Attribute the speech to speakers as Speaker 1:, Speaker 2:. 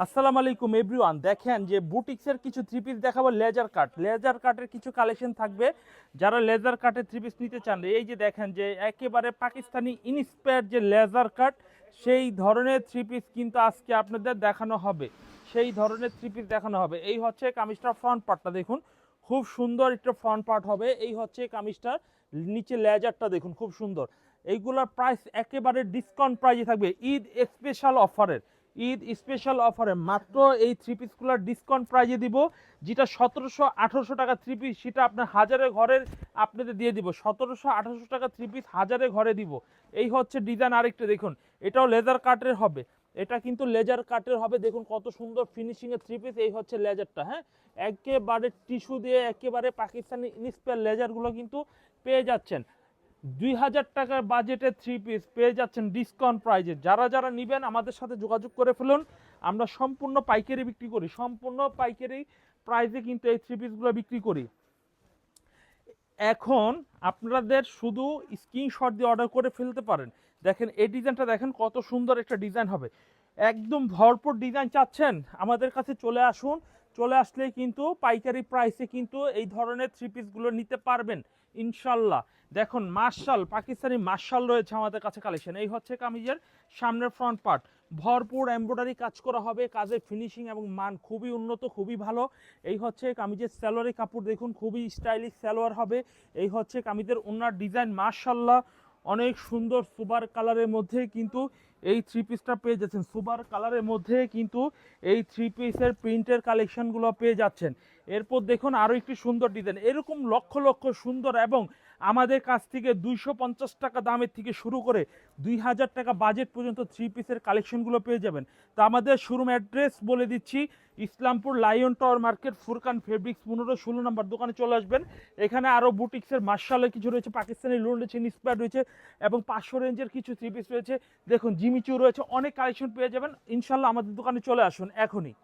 Speaker 1: আসসালামু আলাইকুম এভরিওয়ান। দেখেন যে বুটিক্সের কিছু থ্রি পিস দেখাবো লেজার কাটের কিছু কালেকশন থাকবে। যারা লেজার কাটের থ্রি পিস নিতে চান, এই যে দেখেন যে একেবারে পাকিস্তানি ইন্সপায়ার যে লেজার কাট, সেই ধরনের থ্রি পিস কিন্তু আজকে আপনাদের দেখানো হবে। সেই ধরনের থ্রি পিস দেখানো হবে। এই হচ্ছে কামিজটার ফ্রন্ট পার্টটা দেখুন, খুব সুন্দর একটা ফ্রন্ট পার্ট হবে। এই হচ্ছে কামিজটার নিচে লেজারটা দেখুন, খুব সুন্দর। এইগুলোর প্রাইস একেবারে ডিসকাউন্ট প্রাইসে থাকবে ঈদ স্পেশাল অফারের। ঈদ স্পেশাল অফারে মাত্র এই থ্রি পিসগুলোর ডিসকাউন্ট প্রাইজে দিব। যেটা 1700-1800 টাকা থ্রি পিস, সেটা আপনার হাজারে ঘরের আপনাদের দিয়ে দিব। 1700-1800 টাকা থ্রি পিস হাজারে ঘরে দিব। এই হচ্ছে ডিজাইন। আরেকটা দেখুন, এটাও লেজার কাটের হবে। এটা কিন্তু লেজার কাটের হবে। দেখুন কত সুন্দর ফিনিশিংয়ের থ্রি পিস। এই হচ্ছে লেজারটা, হ্যাঁ, একেবারে টিস্যু দিয়ে একেবারে পাকিস্তানি ইন্সপায়ার লেজারগুলো কিন্তু পেয়ে যাচ্ছেন। 2000 টাকার বাজেটের থ্রি পিস পেয়ে যাচ্ছেন ডিসকাউন্ট প্রাইজে। যারা যারা নেবেন আমাদের সাথে যোগাযোগ করে ফেলুন। আমরা সম্পূর্ণ পাইকারি বিক্রি করি, সম্পূর্ণ পাইকারি প্রাইজে কিন্তু এই থ্রি পিসগুলো বিক্রি করি। এখন আপনাদের শুধু স্ক্রিনশট দিয়ে অর্ডার করে ফেলতে পারেন। দেখেন এই ডিজাইনটা, দেখেন কত সুন্দর একটা ডিজাইন হবে। একদম ভরপুর ডিজাইন চাচ্ছেন, আমাদের কাছে চলে আসুন। চলে আসলে কিন্তু পাইকারি প্রাইসে কিন্তু এই ধরনের থ্রি পিসগুলো নিতে পারবেন ইনশাল্লাহ। দেখুন মার্শাল, পাকিস্তানি মার্শাল রয়েছে আমাদের কাছে কালেকশন। এই হচ্ছে কামিজের সামনের ফ্রন্ট পার্ট, ভরপুর এমব্রয়ডারি কাজ করা হবে। কাজের ফিনিশিং এবং মান খুবই উন্নত, খুবই ভালো। এই হচ্ছে কামিজের সালোয়ারের কাপড় দেখুন, খুবই স্টাইলিশ সালোয়ার হবে। এই হচ্ছে কামিজের ওনার ডিজাইন, মার্শাল্লাহ অনেক সুন্দর সুপার কালারের মধ্যে কিন্তু এই থ্রি পিসটা পেয়ে যাচ্ছেন। সুপার কালারের মধ্যে কিন্তু এই থ্রি পিসের প্রিন্টের কালেকশনগুলো পেয়ে যাচ্ছেন। এরপর দেখুন আরও একটি সুন্দর ডিজাইন। এরকম লক্ষ লক্ষ সুন্দর এবং আমাদের কাছ থেকে 250 টাকা দামের থেকে শুরু করে 2000 টাকা বাজেট পর্যন্ত থ্রি পিসের কালেকশনগুলো পেয়ে যাবেন। তো আমাদের শোরুম অ্যাড্রেস বলে দিচ্ছি, Islampur lion tower market, Furqan fabrics 15-16 নম্বর দোকানে চলে আসবেন। এখানে আরও বুটিক্সের মার্শালের কিছু রয়েছে, পাকিস্তানি লোন রয়েছে, ইন্সপায়ার রয়েছে এবং 500 রেঞ্জের কিছু থ্রি পিস রয়েছে। দেখুন জিমিচু রয়েছে, অনেক কালেকশন পেয়ে যাবেন ইনশাল্লাহ। আমাদের দোকানে চলে আসুন এখনই।